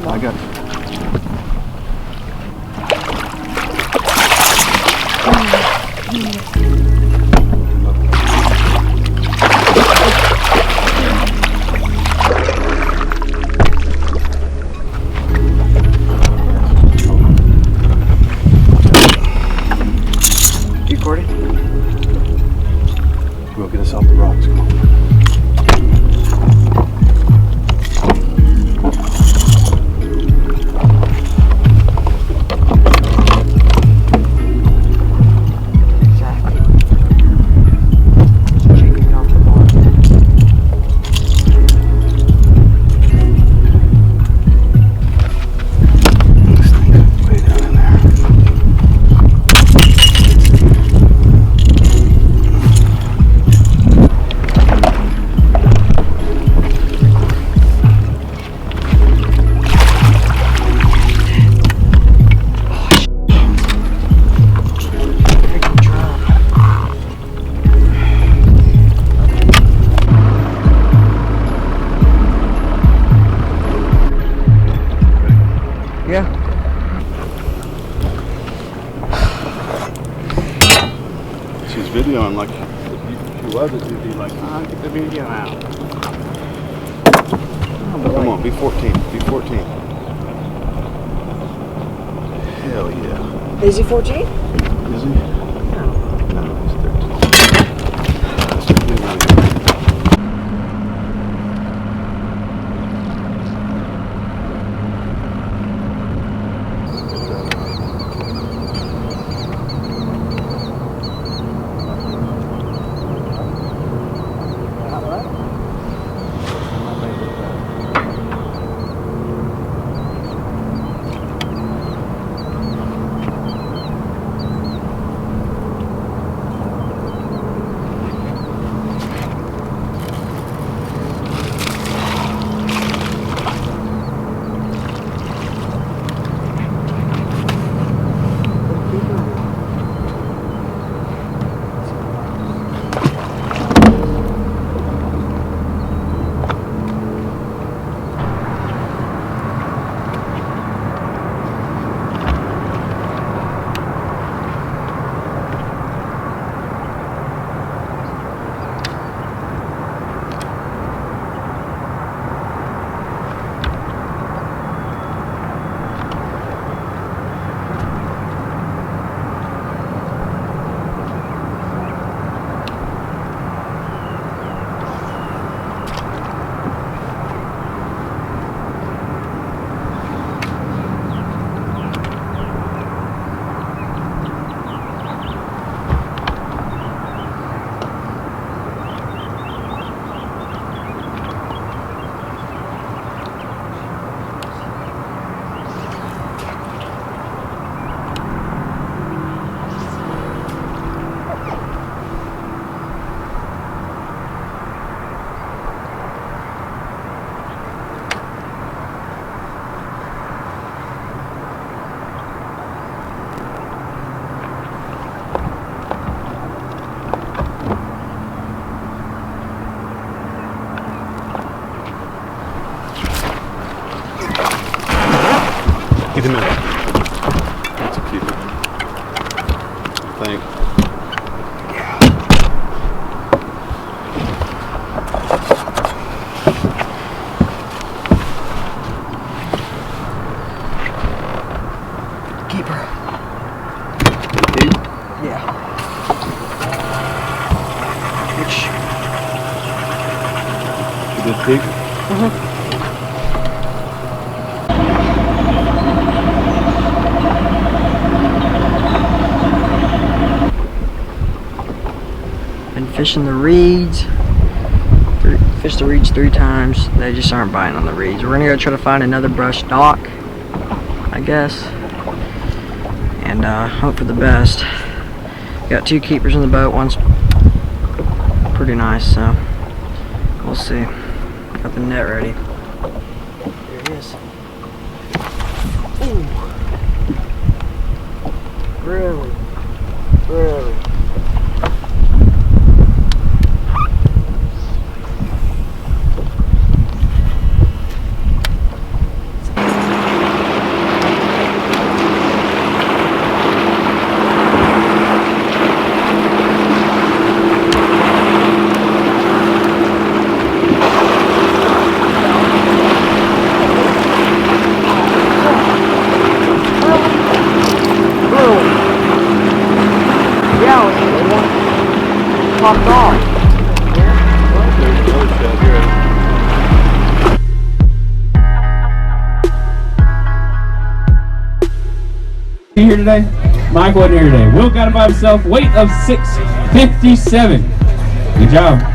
I got you. You recording? We'll get us off the rocks. Come on. Yeah. She's videoing like if she wasn't, she'd be like, get the video out. Oh, come on, be 14. Be 14. Hell yeah. Is he 14? Is he? No. No, he's 13. Just keep. Been fishing the reeds. Fished the reeds 3 times. They just aren't biting on the reeds. We're gonna go try to find another brush dock, I guess, and hope for the best. Got 2 keepers in the boat. One's pretty nice, so we'll see. Got the net ready. There it is. Ooh. Really? Really? Popped off. Here today? Mike wasn't here today. Will got it by himself. Weight of 657. Good job.